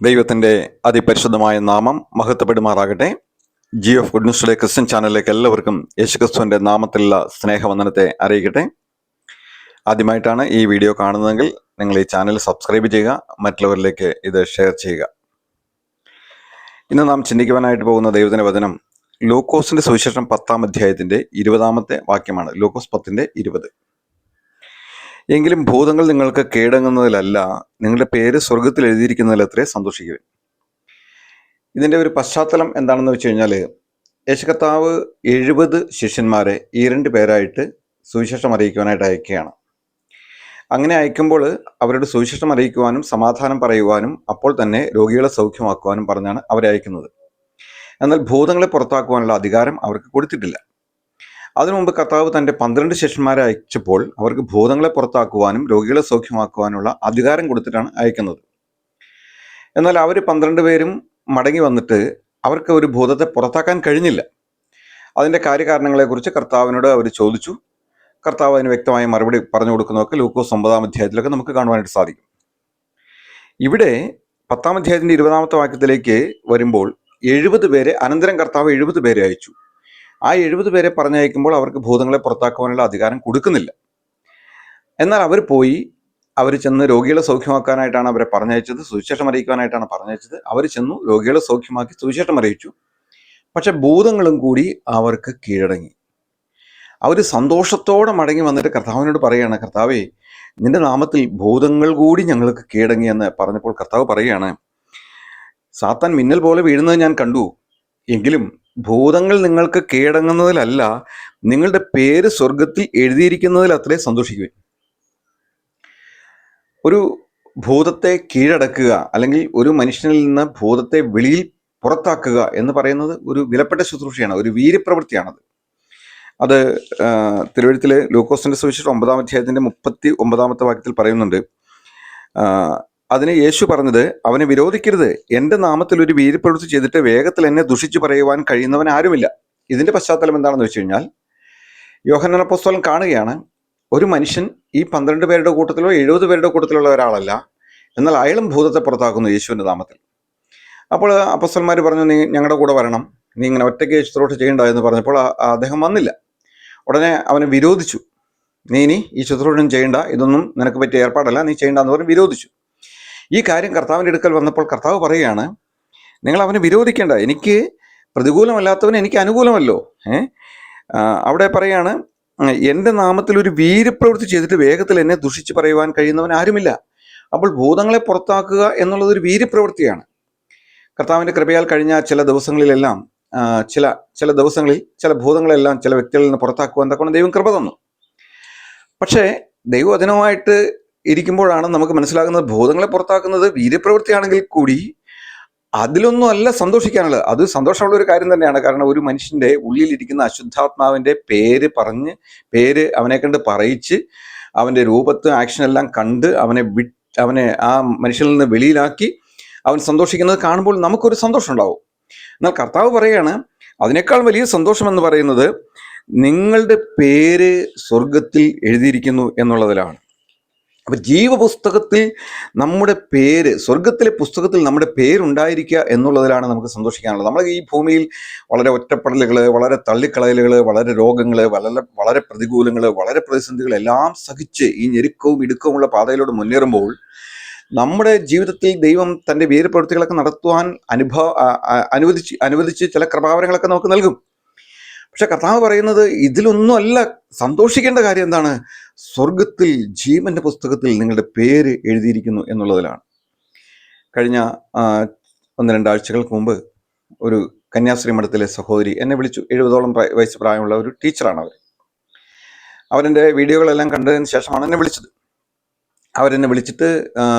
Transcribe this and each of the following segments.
ദൈവത്തിൻ്റെ അതിപരിശുദ്ധമായ നാമം മഹത്വപ്പെടുമാറാകട്ടെ. GF good news today Christian ചാനലിലേക്ക് എല്ലാവർക്കും യേശുക്രിസ്തുവിൻ്റെ നാമത്തിലുള്ള സ്നേഹവന്ദനത്തെ അറിയിക്കട്ടെ. ആദ്യമായിട്ടാണ് ഈ വീഡിയോ കാണുന്നതെങ്കിൽ നിങ്ങൾ ഈ ചാനൽ സബ്സ്ക്രൈബ് ചെയ്യുക, മറ്റുള്ളവരിലേക്ക് ഇത് ഷെയർ ചെയ്യുക. ഇന്ന് നാം ചിന്തിക്കുവാനായിട്ട് പോകുന്ന ദൈവത്തിൻ്റെ വചനം ലൂക്കോസിൻ്റെ സുവിശേഷം 10-ാം അധ്യായത്തിൻ്റെ 20-ാമത്തെ വാക്യമാണ്. ലൂക്കോസ് 10:20. എങ്കിലും ഭൂതങ്ങൾ നിങ്ങൾക്ക് കീഴടങ്ങുന്നതിലല്ല, നിങ്ങളുടെ പേര് സ്വർഗത്തിൽ എഴുതിയിരിക്കുന്നതിലത്രേ സന്തോഷിക്കുവിൻ. ഇതിൻ്റെ ഒരു പശ്ചാത്തലം എന്താണെന്ന് വെച്ച് കഴിഞ്ഞാൽ, യേശു കർത്താവ് 70 ശിഷ്യന്മാരെ 2 പേരായിട്ട് സുവിശേഷം അറിയിക്കുവാനായിട്ട് അയക്കുകയാണ്. അങ്ങനെ അയക്കുമ്പോൾ അവരുടെ സുവിശേഷം അറിയിക്കുവാനും സമാധാനം പറയുവാനും അപ്പോൾ തന്നെ രോഗികളെ സൗഖ്യമാക്കുവാനും പറഞ്ഞാണ് അവരെ അയക്കുന്നത്. എന്നാൽ ഭൂതങ്ങളെ പുറത്താക്കുവാനുള്ള അധികാരം അവർക്ക് കൊടുത്തിട്ടില്ല. അതിനു മുമ്പ് കർത്താവ് തൻ്റെ 12 ശിഷ്യന്മാരെ അയച്ചപ്പോൾ അവർക്ക് ഭൂതങ്ങളെ പുറത്താക്കുവാനും രോഗികളെ സൗഖ്യമാക്കുവാനുള്ള അധികാരം കൊടുത്തിട്ടാണ് അയക്കുന്നത്. എന്നാൽ അവർ 12 പേരും മടങ്ങി വന്നിട്ട് അവർക്ക് ഒരു ഭൂതത്തെ പുറത്താക്കാൻ കഴിഞ്ഞില്ല. അതിൻ്റെ കാര്യകാരണങ്ങളെക്കുറിച്ച് കർത്താവിനോട് അവർ ചോദിച്ചു. കർത്താവ് അതിന് വ്യക്തമായ മറുപടി പറഞ്ഞു കൊടുക്കുന്നതൊക്കെ ലൂക്കോസ് 9-ാം അധ്യായത്തിലൊക്കെ നമുക്ക് കാണുവാനായിട്ട് സാധിക്കും. ഇവിടെ 10-ാം അധ്യായത്തിൻ്റെ 20-ാമത്തെ വാക്യത്തിലേക്ക് വരുമ്പോൾ 70 പേരെ അനന്തരം കർത്താവ് 70 പേരെ അയച്ചു. ആ 70 പേരെ പറഞ്ഞയക്കുമ്പോൾ അവർക്ക് ഭൂതങ്ങളെ പുറത്താക്കുവാനുള്ള അധികാരം കൊടുക്കുന്നില്ല. എന്നാൽ അവർ ചെന്ന് രോഗികളെ സൗഖ്യമാക്കാനായിട്ടാണ് അവരെ പറഞ്ഞയച്ചത്, സുവിശേഷം അറിയിക്കുവാനായിട്ടാണ് പറഞ്ഞയച്ചത്. അവർ ചെന്നു രോഗികളെ സൗഖ്യമാക്കി സുവിശേഷം അറിയിച്ചു. പക്ഷെ ഭൂതങ്ങളും കൂടി അവർക്ക് കീഴടങ്ങി. അവർ സന്തോഷത്തോടെ മടങ്ങി വന്നിട്ട് കർത്താവിനോട് പറയുകയാണ്, കർത്താവേ, നിന്റെ നാമത്തിൽ ഭൂതങ്ങൾ കൂടി ഞങ്ങൾക്ക് കീഴടങ്ങി എന്ന് പറഞ്ഞപ്പോൾ കർത്താവ് പറയുകയാണ്, സാത്താൻ മിന്നൽ പോലെ വീഴുന്നത് ഞാൻ കണ്ടു. എങ്കിലും ഭൂതങ്ങൾ നിങ്ങൾക്ക് കീഴടങ്ങുന്നതിലല്ല, നിങ്ങളുടെ പേര് സ്വർഗത്തിൽ എഴുതിയിരിക്കുന്നതിൽ അത്രേ സന്തോഷിക്കുവിൻ. ഒരു ഭൂതത്തെ കീഴടക്കുക അല്ലെങ്കിൽ ഒരു മനുഷ്യനിൽ നിന്ന് ഭൂതത്തെ വെളിയിൽ പുറത്താക്കുക എന്ന് പറയുന്നത് ഒരു വിലപ്പെട്ട ശുശ്രൂഷയാണ്, ഒരു വീര്യപ്രവൃത്തിയാണത്. അത് തിരുവഴുത്തിലെ ലൂക്കോസിന്റെ സുവിശേഷം 9-ാം അധ്യായത്തിന്റെ 39-ാമത്തെ വാക്യത്തിൽ പറയുന്നുണ്ട്. അതിന് യേശു പറഞ്ഞത്, അവനെ വിരോധിക്കരുത്. എൻ്റെ നാമത്തിൽ ഒരു വീര്യപ്രവൃത്തി ചെയ്തിട്ട് വേഗത്തിൽ എന്നെ ദുഷിച്ചു പറയുവാൻ കഴിയുന്നവൻ ആരുമില്ല. ഇതിന്റെ പശ്ചാത്തലം എന്താണെന്ന് വെച്ച് കഴിഞ്ഞാൽ, യോഹന്നാൻ അപ്പോസ്തലൻ കാണുകയാണ്, ഒരു മനുഷ്യൻ ഈ 12 പേരുടെ കൂട്ടത്തിലോ 70 പേരുടെ കൂട്ടത്തിലുള്ള ഒരാളല്ല, എന്നാൽ അയാളും ഭൂതത്തെ പുറത്താക്കുന്നു യേശുവിൻ്റെ നാമത്തിൽ. അപ്പോൾ അപ്പോസ്തലന്മാർ പറഞ്ഞു, നീ ഞങ്ങളുടെ കൂടെ വരണം, നീ ഇങ്ങനെ ഒറ്റയ്ക്ക് ശുശ്രൂഷ ചെയ്യേണ്ട എന്ന് പറഞ്ഞപ്പോൾ അദ്ദേഹം വന്നില്ല. ഉടനെ അവനെ വിരോധിച്ചു. നീ ഇനി ഈ ശുശ്രൂഷയും ചെയ്യേണ്ട, ഇതൊന്നും നിനക്ക് പറ്റിയ ഏർപ്പാടല്ല, നീ ചെയ്യേണ്ട എന്ന് പറഞ്ഞ് വിരോധിച്ചു. ഈ കാര്യം കർത്താവിൻ്റെ അടുക്കൽ വന്നപ്പോൾ കർത്താവ് പറയുകയാണ്, നിങ്ങൾ അവനെ വിരോധിക്കേണ്ട, എനിക്ക് പ്രതികൂലമല്ലാത്തവന് എനിക്ക് അനുകൂലമല്ലോ. അവിടെ പറയാണ്, എൻ്റെ നാമത്തിൽ ഒരു വീര്യപ്രവൃത്തി ചെയ്തിട്ട് വേഗത്തിൽ എന്നെ ദുഷിച്ച് പറയുവാൻ കഴിയുന്നവൻ ആരുമില്ല. അപ്പോൾ ഭൂതങ്ങളെ പുറത്താക്കുക എന്നുള്ളത് ഒരു വീര്യപ്രവൃത്തിയാണ്. കർത്താവിൻ്റെ കൃപയാൽ കഴിഞ്ഞ ചില ദിവസങ്ങളിലെല്ലാം ചില ദിവസങ്ങളിൽ ചില ഭൂതങ്ങളെല്ലാം ചില വ്യക്തികളിൽ നിന്ന് പുറത്താക്കുവാൻ തക്കവണ്ണം ദൈവം കൃപ തന്നു. പക്ഷേ ദൈവവചനമായിട്ട് ഇരിക്കുമ്പോഴാണ് നമുക്ക് മനസ്സിലാകുന്നത്, ഭൂതങ്ങളെ പുറത്താക്കുന്നത് വീര്യപ്രവൃത്തിയാണെങ്കിൽ കൂടി അതിലൊന്നും അല്ല സന്തോഷിക്കാനുള്ളത്. അത് സന്തോഷമുള്ള ഒരു കാര്യം തന്നെയാണ്. കാരണം ഒരു മനുഷ്യൻ്റെ ഉള്ളിലിരിക്കുന്ന അശുദ്ധാത്മാവിൻ്റെ പേര് അവനെ കണ്ട് പറയിച്ച് അവൻ്റെ രൂപത്ത് ആക്ഷനെല്ലാം കണ്ട് അവനെ ആ മനുഷ്യനിൽ നിന്ന് വെളിയിലാക്കി അവൻ സന്തോഷിക്കുന്നത് കാണുമ്പോൾ നമുക്കൊരു സന്തോഷം ഉണ്ടാവും. എന്നാൽ കർത്താവ് പറയുകയാണ്, അതിനേക്കാൾ വലിയ സന്തോഷം എന്ന് പറയുന്നത് നിങ്ങളുടെ പേര് സ്വർഗത്തിൽ എഴുതിയിരിക്കുന്നു എന്നുള്ളതിലാണ്. അപ്പം ജീവപുസ്തകത്തിൽ നമ്മുടെ പേര്, സ്വർഗത്തിലെ പുസ്തകത്തിൽ നമ്മുടെ പേരുണ്ടായിരിക്കുക എന്നുള്ളതിലാണ് നമുക്ക് സന്തോഷിക്കാനുള്ളത്. നമ്മൾ ഈ ഭൂമിയിൽ വളരെ ഒറ്റപ്പെടലുകൾ, വളരെ തള്ളിക്കളയലുകൾ, വളരെ രോഗങ്ങൾ, വളരെ പ്രതികൂലങ്ങൾ, വളരെ പ്രതിസന്ധികൾ എല്ലാം സഹിച്ച് ഈ ഞെരുക്കവും ഇടുക്കവുമുള്ള പാതയിലൂടെ മുന്നേറുമ്പോൾ നമ്മുടെ ജീവിതത്തിൽ ദൈവം തൻ്റെ വീര്യപ്രവൃത്തികളൊക്കെ നടത്തുവാൻ അനുവദിച്ച് ചില കൃപാവരങ്ങളൊക്കെ നമുക്ക് നൽകും. പക്ഷെ കർത്താവ് പറയുന്നത്, ഇതിലൊന്നും അല്ല സന്തോഷിക്കേണ്ട കാര്യം. എന്താണ്? സ്വർഗത്തിൽ ജീവന്റെ പുസ്തകത്തിൽ നിങ്ങളുടെ പേര് എഴുതിയിരിക്കുന്നു എന്നുള്ളതിലാണ്. കഴിഞ്ഞ 1-2 ആഴ്ചകൾക്ക് മുമ്പ് ഒരു കന്യാസ്ത്രീ മഠത്തിലെ സഹോദരി എന്നെ വിളിച്ചു. 70ഓളം വയസ്സ് പ്രായമുള്ള ഒരു ടീച്ചറാണ് അവരെൻ്റെ വീഡിയോകളെല്ലാം കണ്ടതിന് ശേഷമാണ് എന്നെ വിളിച്ചത്. അവരെന്നെ വിളിച്ചിട്ട്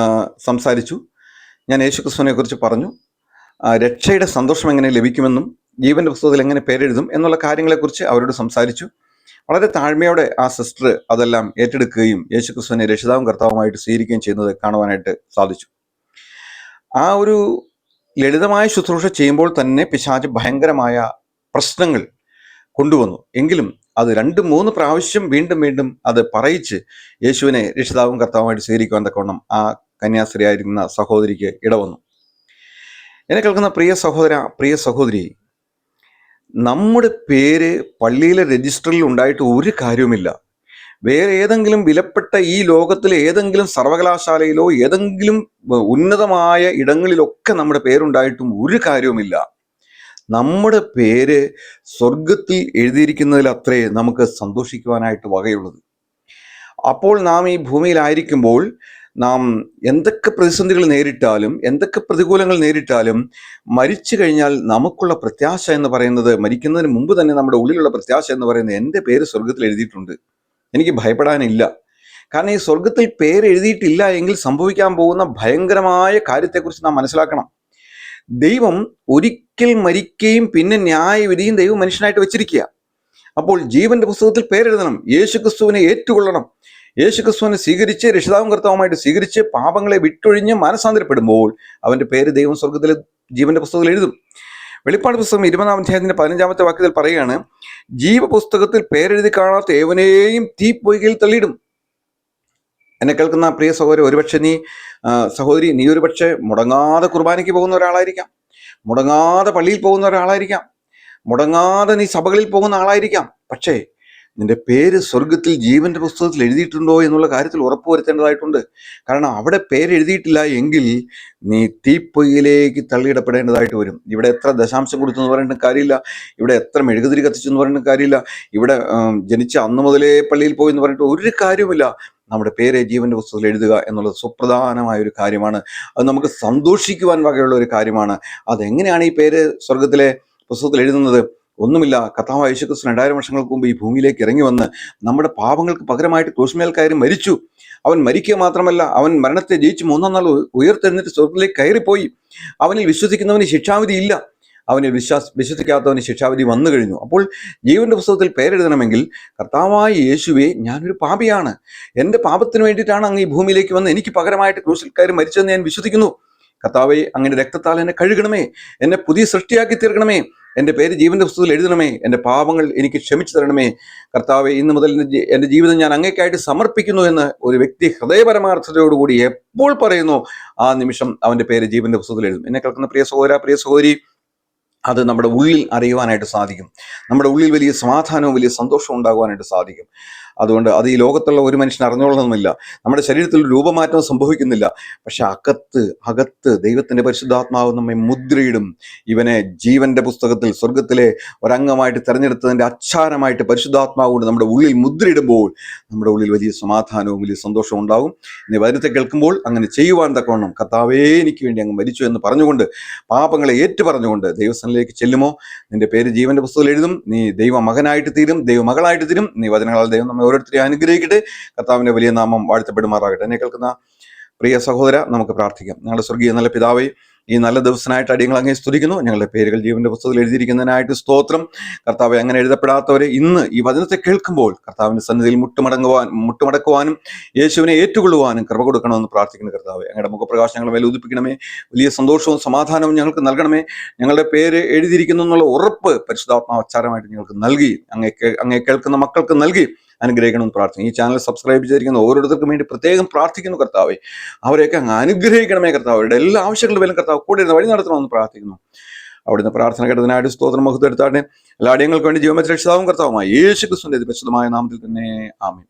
സംസാരിച്ചു. ഞാൻ യേശുക്രിസ്തുവിനെ കുറിച്ച് പറഞ്ഞു, രക്ഷയുടെ സന്തോഷം എങ്ങനെ ലഭിക്കുമെന്നും ജീവന്റെ പുസ്തകത്തിൽ എങ്ങനെ പേരെഴുതും എന്നുള്ള കാര്യങ്ങളെക്കുറിച്ച് അവരോട് സംസാരിച്ചു. വളരെ താഴ്മയോടെ ആ സിസ്റ്റർ അതെല്ലാം ഏറ്റെടുക്കുകയും യേശുക്രിസ്തുവിനെ രക്ഷിതാവും കർത്താവുമായിട്ട് സ്വീകരിക്കുകയും ചെയ്യുന്നത് കാണുവാനായിട്ട് സാധിച്ചു. ആ ഒരു ലളിതമായ ശുശ്രൂഷ ചെയ്യുമ്പോൾ തന്നെ പിശാച് ഭയങ്കരമായ പ്രശ്നങ്ങൾ കൊണ്ടുവന്നു. എങ്കിലും അത് 2-3 പ്രാവശ്യം വീണ്ടും അത് പറയിച്ച് യേശുവിനെ രക്ഷിതാവും കർത്താവുമായിട്ട് സ്വീകരിക്കുവാൻ തക്കവണ്ണം ആ കന്യാസ്ത്രീ ആയിരുന്ന സഹോദരിക്ക് ഇടവന്നു. എന്നെ കേൾക്കുന്ന പ്രിയ സഹോദര, പ്രിയ സഹോദരി, നമ്മുടെ പേര് പള്ളിയിലെ രജിസ്റ്ററിൽ ഉണ്ടായിട്ട് ഒരു കാര്യവുമില്ല. വേറെ ഏതെങ്കിലും വിലപ്പെട്ട ഈ ലോകത്തിലെ ഏതെങ്കിലും സർവകലാശാലയിലോ ഏതെങ്കിലും ഉന്നതമായ ഇടങ്ങളിലൊക്കെ നമ്മുടെ പേരുണ്ടായിട്ടും ഒരു കാര്യവുമില്ല. നമ്മുടെ പേര് സ്വർഗത്തിൽ എഴുതിയിരിക്കുന്നതിൽ അത്രേ നമുക്ക് സന്തോഷിക്കുവാനായിട്ട് വകയുള്ളത്. അപ്പോൾ നാം ഈ ഭൂമിയിലായിരിക്കുമ്പോൾ നാം എന്തൊക്കെ പ്രതിസന്ധികൾ നേരിട്ടാലും എന്തൊക്കെ പ്രതികൂലങ്ങൾ നേരിട്ടാലും മരിച്ചു കഴിഞ്ഞാൽ നമുക്കുള്ള പ്രത്യാശ എന്ന് പറയുന്നത്, മരിക്കുന്നതിന് മുമ്പ് തന്നെ നമ്മുടെ ഉള്ളിലുള്ള പ്രത്യാശ എന്ന് പറയുന്നത്, എൻ്റെ പേര് സ്വർഗത്തിൽ എഴുതിയിട്ടുണ്ട്, എനിക്ക് ഭയപ്പെടാനില്ല. കാരണം ഈ സ്വർഗത്തിൽ പേര് എഴുതിയിട്ടില്ല എങ്കിൽ സംഭവിക്കാൻ പോകുന്ന ഭയങ്കരമായ കാര്യത്തെക്കുറിച്ച് നാം മനസ്സിലാക്കണം. ദൈവം ഒരിക്കൽ മരിക്കുകയും പിന്നെ ന്യായവിധിയും ദൈവം മനുഷ്യനായിട്ട് വെച്ചിരിക്കുക. അപ്പോൾ ജീവന്റെ പുസ്തകത്തിൽ പേരെഴുതണം, യേശുക്രിസ്തുവിനെ ഏറ്റുകൊള്ളണം. യേശുക്രിസ്തുവിനെ സ്വീകരിച്ച് രക്ഷിതാവും കർത്താവുമായിട്ട് സ്വീകരിച്ച് പാപങ്ങളെ വിട്ടൊഴിഞ്ഞ് മാനസാന്തരപ്പെടുമ്പോൾ അവന്റെ പേര് ദൈവം സ്വർഗത്തിലെ ജീവന്റെ പുസ്തകത്തിൽ എഴുതും. വെളിപ്പാട് പുസ്തകം 20-ാം അധ്യായത്തിന്റെ 15-ാമത്തെ വാക്യത്തിൽ പറയുകയാണ്, ജീവപുസ്തകത്തിൽ പേരെഴുതി കാണാത്ത ഏവനെയും തീപ്പൊയ്കയിൽ തള്ളിയിടും. എന്നെ കേൾക്കുന്ന പ്രിയ സഹോദരി, ഒരുപക്ഷെ സഹോദരി, നീ ഒരുപക്ഷെ മുടങ്ങാതെ കുർബാനയ്ക്ക് പോകുന്ന ഒരാളായിരിക്കാം, മുടങ്ങാതെ പള്ളിയിൽ പോകുന്ന ഒരാളായിരിക്കാം, മുടങ്ങാതെ നീ സഭകളിൽ പോകുന്ന ആളായിരിക്കാം. പക്ഷേ നിന്റെ പേര് സ്വർഗത്തിൽ ജീവന്റെ പുസ്തകത്തിൽ എഴുതിയിട്ടുണ്ടോ എന്നുള്ള കാര്യത്തിൽ ഉറപ്പുവരുത്തേണ്ടതായിട്ടുണ്ട്. കാരണം അവിടെ പേര് എഴുതിയിട്ടില്ല എങ്കിൽ നീ തീപ്പൊയ്യിലേക്ക് തള്ളിയിടപ്പെടേണ്ടതായിട്ട് വരും. ഇവിടെ എത്ര ദശാംശം കൊടുത്തു എന്ന് പറഞ്ഞിട്ട് കാര്യമില്ല, ഇവിടെ എത്ര മെഴുകുതിരി കത്തിച്ചു എന്ന് പറഞ്ഞിട്ട് കാര്യമില്ല, ഇവിടെ ജനിച്ച അന്ന് മുതലേ പള്ളിയിൽ പോയി എന്ന് പറഞ്ഞിട്ട് ഒരു കാര്യമില്ല. നമ്മുടെ പേര് ജീവന്റെ പുസ്തകത്തിൽ എഴുതുക എന്നുള്ളത് സുപ്രധാനമായ ഒരു കാര്യമാണ്. അത് നമുക്ക് സന്തോഷിക്കുവാൻ വകയുള്ള ഒരു കാര്യമാണ്. അതെങ്ങനെയാണ് ഈ പേര് സ്വർഗത്തിലെ പുസ്തകത്തിൽ എഴുതുന്നത്? ഒന്നുമില്ല, കർത്താവായ യേശുക്രിസ്തു 2000 വർഷങ്ങൾക്ക് മുമ്പ് ഈ ഭൂമിയിലേക്ക് ഇറങ്ങി വന്ന് നമ്മുടെ പാപങ്ങൾക്ക് പകരമായിട്ട് ക്രൂശിന്മേൽ കയറി മരിച്ചു. അവൻ മരിക്കുക മാത്രമല്ല, അവൻ മരണത്തെ ജയിച്ച് 3-ാം നാൾ ഉയർത്തെഴുന്നേറ്റ് സ്വർഗത്തിലേക്ക് കയറിപ്പോയി. അവനിൽ വിശ്വസിക്കുന്നവന് ശിക്ഷാവിധി ഇല്ല, അവനെ വിശ്വസിക്കാത്തവന് ശിക്ഷാവിധി വന്നു കഴിഞ്ഞു. അപ്പോൾ ജീവന്റെ പുസ്തകത്തിൽ പേരെഴുതണമെങ്കിൽ, കർത്താവായ യേശുവേ, ഞാനൊരു പാപിയാണ്, എൻ്റെ പാപത്തിന് വേണ്ടിയിട്ടാണ് അങ്ങ് ഈ ഭൂമിയിലേക്ക് വന്ന് എനിക്ക് പകരമായിട്ട് ക്രൂശിൽ കയറി മരിച്ചതെന്ന് ഞാൻ വിശ്വസിക്കുന്നു. കർത്താവേ, അങ്ങനെ രക്തത്താൽ എന്നെ കഴുകണമേ, എന്നെ പുതിയ സൃഷ്ടിയാക്കി തീർക്കണമേ, എൻ്റെ പേര് ജീവന്റെ പുസ്തകത്തിൽ എഴുതണമേ, എൻ്റെ പാപങ്ങൾ എനിക്ക് ക്ഷമിച്ചു തരണമേ. കർത്താവെ, ഇന്ന് മുതൽ എൻ്റെ ജീവിതം ഞാൻ അങ്ങേക്കായിട്ട് സമർപ്പിക്കുന്നു എന്ന് ഒരു വ്യക്തി ഹൃദയപരമാർത്ഥതയോടുകൂടി എപ്പോൾ പറയുന്നു, ആ നിമിഷം അവൻ്റെ പേര് ജീവന്റെ പുസ്തകത്തിൽ എഴുതും. എന്നെ കേൾക്കുന്ന പ്രിയ സഹോദര, പ്രിയ സഹോദരി, അത് നമ്മുടെ ഉള്ളിൽ അറിയുവാനായിട്ട് സാധിക്കും. നമ്മുടെ ഉള്ളിൽ വലിയ സമാധാനവും വലിയ സന്തോഷവും ഉണ്ടാകുവാനായിട്ട് സാധിക്കും. അതുകൊണ്ട് അത് ഈ ലോകത്തുള്ള ഒരു മനുഷ്യൻ അറിഞ്ഞോളണമെന്നില്ല, നമ്മുടെ ശരീരത്തിൽ രൂപമാറ്റം സംഭവിക്കുന്നില്ല. പക്ഷെ അകത്ത് ദൈവത്തിന്റെ പരിശുദ്ധാത്മാവ് നമ്മെ മുദ്രയിടും. ഇവനെ ജീവന്റെ പുസ്തകത്തിൽ സ്വർഗത്തിലെ ഒരംഗമായിട്ട് തെരഞ്ഞെടുത്തതിന്റെ അച്ചാരമായിട്ട് പരിശുദ്ധാത്മാവ് കൊണ്ട് നമ്മുടെ ഉള്ളിൽ മുദ്രയിടുമ്പോൾ നമ്മുടെ ഉള്ളിൽ വലിയ സമാധാനവും വലിയ സന്തോഷവും ഉണ്ടാകും. ഇനി വചനത്തെ കേൾക്കുമ്പോൾ അങ്ങനെ ചെയ്യുവാൻ തക്കവണ്ണം, കർത്താവേ, എനിക്ക് വേണ്ടി അങ്ങ് മരിച്ചു എന്ന് പറഞ്ഞുകൊണ്ട്, പാപങ്ങളെ ഏറ്റുപറഞ്ഞുകൊണ്ട് ദൈവസ്ഥാനിലേക്ക് ചെല്ലുമോ, നിന്റെ പേര് ജീവന്റെ പുസ്തകത്തിൽ എഴുതും. നീ ദൈവ മകനായിട്ട് തീരും, ദൈവ മകളായിട്ട് തീരും. നീ വചനങ്ങളാൽ ദൈവം നമ്മെ ഓരോരുത്തരെയും അനുഗ്രഹിക്കട്ടെ. കർത്താവിന്റെ വലിയ നാമം വാഴ്ത്തപ്പെടുമാറാകട്ടെ. എന്നെ കേൾക്കുന്ന പ്രിയ സഹോദര, നമുക്ക് പ്രാർത്ഥിക്കാം. ഞങ്ങളുടെ സ്വർഗീയ നല്ല പിതാവേ, ഈ നല്ല ദിവസനായിട്ട് അടിയങ്ങൾ അങ്ങേ സ്തുതിക്കുന്നു. ഞങ്ങളുടെ പേരുകൾ ജീവന്റെ പുസ്തകത്തിൽ എഴുതിയിരിക്കുന്നതിനായിട്ട് സ്തോത്രം. കർത്താവെ, അങ്ങനെ എഴുതപ്പെടാത്തവരെ ഇന്ന് ഈ വചനത്തെ കേൾക്കുമ്പോൾ കർത്താവിന്റെ സന്നിധിയിൽ മുട്ടുമടക്കുവാനും യേശുവിനെ ഏറ്റുകൊള്ളുവാനും കൃപ കൊടുക്കണമെന്ന് പ്രാർത്ഥിക്കുന്നു. കർത്താവെ, അങ്ങയുടെ മുഖപ്രകാശങ്ങളുടെ മേൽ ഉദിപ്പിക്കണമേ, വലിയ സന്തോഷവും സമാധാനവും ഞങ്ങൾക്ക് നൽകണമേ. ഞങ്ങളുടെ പേര് എഴുതിയിരിക്കുന്നു എന്നുള്ള ഉറപ്പ് പരിശുദ്ധാത്മാവച്ചാരമായിട്ട് ഞങ്ങൾക്ക് നൽകി, അങ്ങേ കേൾക്കുന്ന മക്കൾക്ക് നൽകി അനുഗ്രഹിക്കണമെന്ന് പ്രാർത്ഥിക്കുന്നു. ഈ ചാനൽ സബ്സ്ക്രൈബ് ചെയ്തിരിക്കുന്ന ഓരോരുത്തർക്കും വേണ്ടി പ്രത്യേകം പ്രാർത്ഥിക്കുന്നു. കർത്താവെ, അവരെയൊക്കെ അങ്ങ് അനുഗ്രഹിക്കണമേ. കർത്താവ്, അവരുടെ എല്ലാ ആവശ്യങ്ങളുടെ പേരും കർത്താവ് കൂടെ ഇരുന്ന് വഴി നടത്തണമെന്ന് പ്രാർത്ഥിക്കുന്നു. അവിടുന്ന് പ്രാർത്ഥന കേട്ടതിനായിട്ട് സ്തോത്രം മഹത്വം എടുത്താട്ടെ. എല്ലാ അടിയങ്ങൾക്ക് വേണ്ടി ജീവൻ രക്ഷിതാവും കർത്താവുമായി യേശുക്രിസ്തുവിന്റെ പരിശുദ്ധമായ നാമത്തിൽ തന്നെ ആമേൻ.